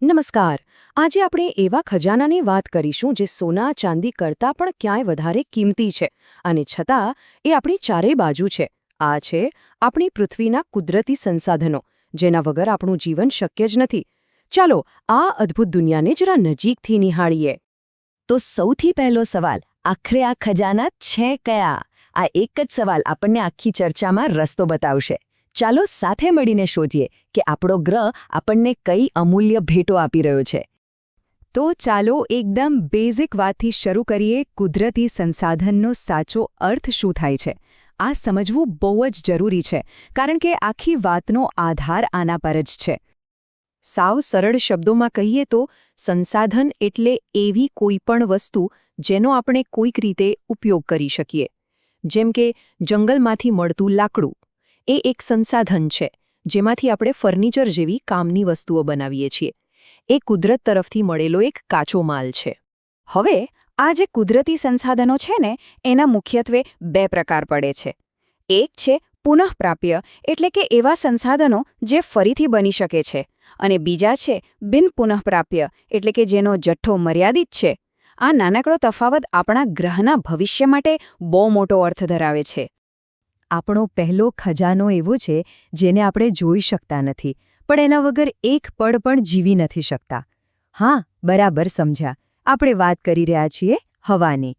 નમસ્કાર. આજે આપણે એવા ખજાનાની વાત કરીશું જે સોના ચાંદી કરતાં પણ ક્યાંય વધારે કિંમતી છે અને છતાં એ આપણી ચારેય બાજુ છે. આ છે આપણી પૃથ્વીના કુદરતી સંસાધનો, જેના વગર આપણું જીવન શક્ય જ નથી. ચાલો આ અદ્ભુત દુનિયાને જરા નજીકથી નિહાળીએ. તો સૌથી પહેલો સવાલ, આખરે આ ખજાના છે કયા? આ એક જ સવાલ આપણને આખી ચર્ચામાં રસ્તો બતાવશે. ચાલો સાથે મળીને શોધીએ કે આપણો ગ્રહ આપણને કઈ અમૂલ્ય ભેટો આપી રહ્યો છે. તો ચાલો એકદમ બેઝિક વાતથી શરૂ કરીએ. કુદરતી સંસાધનનો સાચો અર્થ શું થાય છે, આ સમજવું બહુ જ જરૂરી છે, કારણ કે આખી વાતનો આધાર આના પર જ છે. સાવ સરળ શબ્દોમાં કહીએ તો સંસાધન એટલે એવી કોઈપણ વસ્તુ જેનો આપણે કોઈક રીતે ઉપયોગ કરી શકીએ. જેમ કે જંગલમાંથી મળતું લાકડું એ એક સંસાધન છે, જેમાંથી આપણે ફર્નિચર જેવી કામની વસ્તુઓ બનાવીએ છીએ. એ કુદરત તરફથી મળેલો એક કાચો માલ છે. હવે આ જે કુદરતી સંસાધનો છે ને, એના મુખ્યત્વે બે પ્રકાર પડે છે. એક છે પુનઃપ્રાપ્ય, એટલે કે એવા સંસાધનો જે ફરીથી બની શકે છે, અને બીજા છે બિન પુનઃપ્રાપ્ય, એટલે કે જેનો જથ્થો મર્યાદિત છે. આ નાનકડો તફાવત આપણા ગ્રહના ભવિષ્ય માટે બહુ મોટો અર્થ ધરાવે છે. આપણો પહેલો ખજાનો એવો છે જેને આપણે જોઈ શકતા નથી, પણ એના વગર એક પળ પણ જીવી નથી શકતા. હા, બરાબર સમજ્યા. આપણે વાત કરી રહ્યા છીએ હવાની.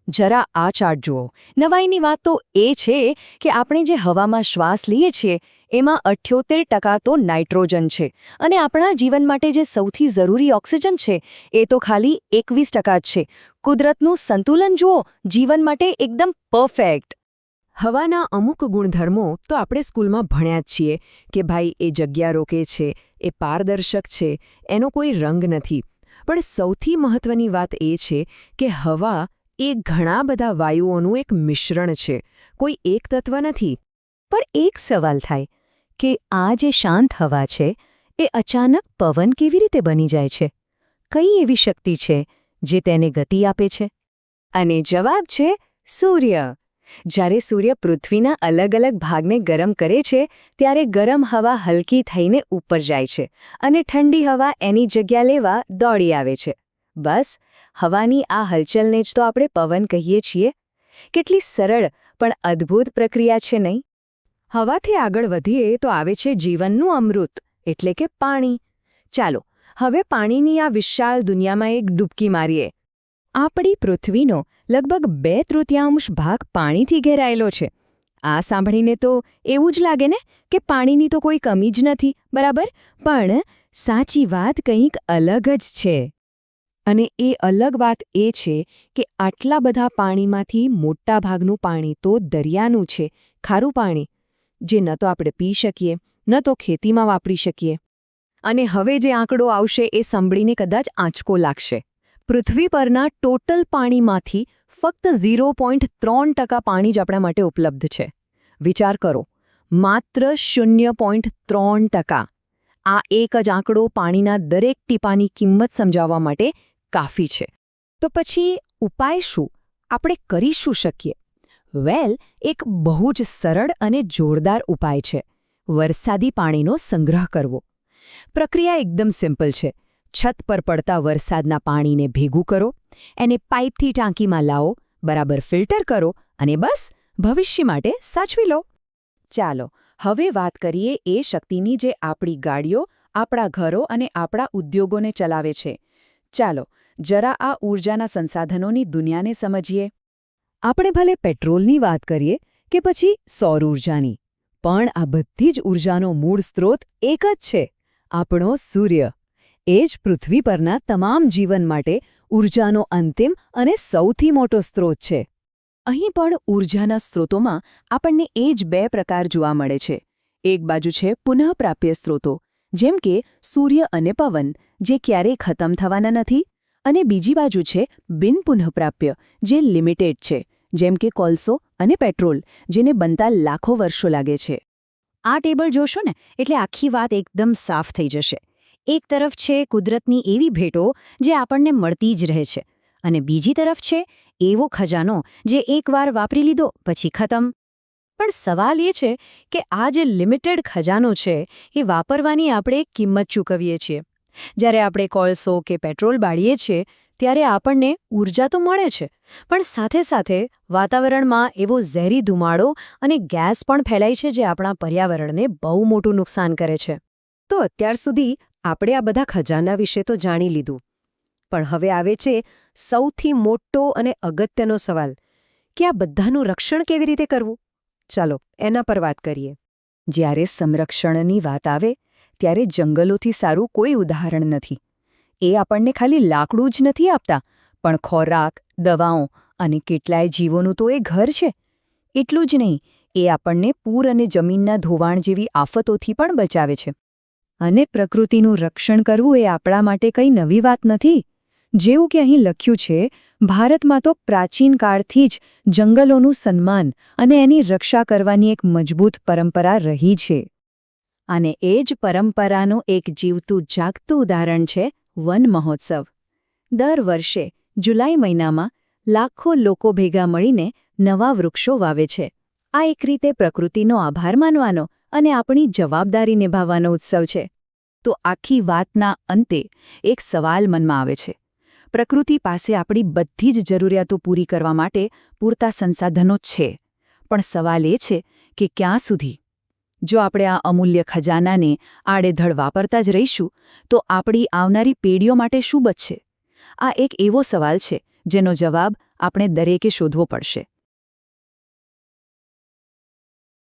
જરા આ ચાર્ટ જુઓ. નવાઈની વાત તો એ છે કે આપણે જે હવામાં શ્વાસ લઈએ છીએ એમાં 78% તો નાઇટ્રોજન છે, અને આપણા જીવન માટે જે સૌથી જરૂરી ઓક્સિજન છે એ તો ખાલી 21% જ છે. કુદરતનું સંતુલન જુઓ, જીવન માટે એકદમ પરફેક્ટ. હવાના અમુક ગુણધર્મો તો આપણે સ્કૂલમાં ભણ્યા જ છીએ કે ભાઈ એ જગ્યા રોકે છે, એ પારદર્શક છે, એનો કોઈ રંગ નથી. પણ સૌથી મહત્વની વાત એ છે કે હવા એ ઘણા બધા વાયુઓનું એક મિશ્રણ છે, કોઈ એક તત્વ નથી. પણ એક સવાલ થાય કે આ જે શાંત હવા છે એ અચાનક પવન કેવી રીતે બની જાય છે? કઈ એવી શક્તિ છે જે તેને ગતિ આપે છે? અને જવાબ છે સૂર્ય. જ્યારે સૂર્ય પૃથ્વીના અલગ અલગ ભાગને ગરમ કરે છે ત્યારે ગરમ હવા હલકી થઈને ઉપર જાય છે અને ઠંડી હવા એની જગ્યા લેવા દોડી આવે છે. બસ, હવાની આ હલચલને જ તો આપણે પવન કહીએ છીએ. કેટલી સરળ પણ અદ્ભુત પ્રક્રિયા છે નહીં? હવાથી આગળ વધીએ તો આવે છે જીવનનું અમૃત, એટલે કે પાણી. ચાલો હવે પાણીની આ વિશાળ દુનિયામાં એક ડૂબકી મારીએ. આપણી પૃથ્વીનો લગભગ 2/3 ભાગ પાણીથી ઘેરાયેલો છે. આ સાંભળીને તો એવું જ લાગે ને કે પાણીની તો કોઈ કમી જ નથી, બરાબર? પણ સાચી વાત કંઈક અલગ જ છે. અને એ અલગ વાત એ છે કે આટલા બધા પાણીમાંથી મોટા ભાગનું પાણી તો દરિયાનું છે, ખારું પાણી, જે ન તો આપણે પી શકીએ, ન તો ખેતીમાં વાપરી શકીએ. અને હવે જે આંકડો આવશે એ સાંભળીને કદાચ આંચકો લાગશે. પૃથ્વી પરના ટોટલ પાણીમાંથી ફક્ત 0.3% પાણી જ આપણા માટે ઉપલબ્ધ છે. વિચાર કરો, માત્ર 0.3%. આ એક જ આંકડો પાણીના દરેક ટીપાની કિંમત સમજાવવા માટે કાફી છે. તો પછી ઉપાય શું? આપણે કરી શું શકીએ? વેલ, એક બહુ જ સરળ અને જોરદાર ઉપાય છે: વરસાદી પાણીનો સંગ્રહ કરવો. પ્રક્રિયા એકદમ સિમ્પલ છે. છત પર પડતા વરસાદના પાણીને ભેગું કરો, એને પાઇપથી ટાંકીમાં લાવો, બરાબર ફિલ્ટર કરો અને બસ ભવિષ્ય માટે સાચવી લો. ચાલો હવે વાત કરીએ એ શક્તિની જે આપણી ગાડીઓ, આપણા ઘરો અને આપણા ઉદ્યોગોને ચલાવે છે. ચાલો જરા આ ઊર્જાના સંસાધનોની દુનિયાને સમજીએ. આપણે ભલે પેટ્રોલની વાત કરીએ કે પછી સૌર ઊર્જાની, પણ આ બધી જ ઊર્જાનો મૂળ સ્ત્રોત એક જ છે: આપણો સૂર્ય. એ જ પૃથ્વી પરના તમામ જીવન માટે ઊર્જાનો અંતિમ અને સૌથી મોટો સ્ત્રોત છે. અહીં પણ ઊર્જાના સ્ત્રોતોમાં આપણને એ જ બે પ્રકાર જોવા મળે છે. એક બાજુ છે પુનઃપ્રાપ્ય સ્ત્રોતો, જેમ કે સૂર્ય અને પવન, જે ક્યારેય ખતમ થવાના નથી. અને બીજી બાજુ છે બિન પુનઃપ્રાપ્ય, જે લિમિટેડ છે, જેમ કે કોલસો અને પેટ્રોલ, જેને બનતા લાખો વર્ષો લાગે છે. આ ટેબલ જોશો ને એટલે આખી વાત એકદમ સાફ થઈ જશે. એક તરફ છે કુદરતની એવી ભેટો જે આપણને મળતી જ રહે છે, અને બીજી તરફ છે એવો ખજાનો જે એકવાર વાપરી લીધો પછી ખતમ. પણ સવાલ એ છે કે આ જે લિમિટેડ ખજાનો છે એ વાપરવાની આપણે કિંમત ચૂકવીએ છીએ. જ્યારે આપણે કોલસો કે પેટ્રોલ બાળીએ છીએ ત્યારે આપણને ઊર્જા તો મળે છે, પણ સાથે સાથે વાતાવરણમાં એવો ઝેરી ધુમાડો અને ગેસ પણ ફેલાય છે જે આપણા પર્યાવરણને બહુ મોટું નુકસાન કરે છે. તો અત્યાર સુધી આપણે આ બધા ખજાના વિશે તો જાણી લીધું, પણ હવે આવે છે સૌથી મોટો અને અગત્યનો સવાલ કે આ બધાનું રક્ષણ કેવી રીતે કરવું? ચાલો એના પર વાત કરીએ. જ્યારે સંરક્ષણની વાત આવે ત્યારે જંગલોથી સારું કોઈ ઉદાહરણ નથી. એ આપણને ખાલી લાકડું જ નથી આપતા, પણ ખોરાક, દવાઓ અને કેટલાય જીવોનું તો એ ઘર છે. એટલું જ નહીં, એ આપણને પૂર અને જમીનના ધોવાણ જેવી આફતોથી પણ બચાવે છે. અને પ્રકૃતિનું રક્ષણ કરવું એ આપણા માટે કંઈ નવી વાત નથી. જેવું કે અહીં લખ્યું છે, ભારતમાં તો પ્રાચીન કાળથી જ જંગલોનું સન્માન અને એની રક્ષા કરવાની એક મજબૂત પરંપરા રહી છે. અને એ જ પરંપરાનું એક જીવતું જાગતું ઉદાહરણ છે વન મહોત્સવ. દર વર્ષે જુલાઈ મહિનામાં લાખો લોકો ભેગા મળીને નવા વૃક્ષો વાવે છે. આ એક રીતે પ્રકૃતિનો આભાર માનવાનો અને આપણી જવાબદારી નિભાવવાનો ઉત્સવ છે. તો આખી વાતના અંતે એક સવાલ મનમાં આવે છે. પ્રકૃતિ પાસે આપણી બધી જ જરૂરિયાતો પૂરી કરવા માટે પૂરતા સંસાધનો છે, પણ સવાલ એ છે કે ક્યાં સુધી? જો આપણે આ અમૂલ્ય ખજાનાને આડેધડ વાપરતા જ રહીશું તો આપણી આવનારી પેઢીઓ માટે શું બચશે? આ એક એવો સવાલ છે જેનો જવાબ આપણે દરેકે શોધવો પડશે.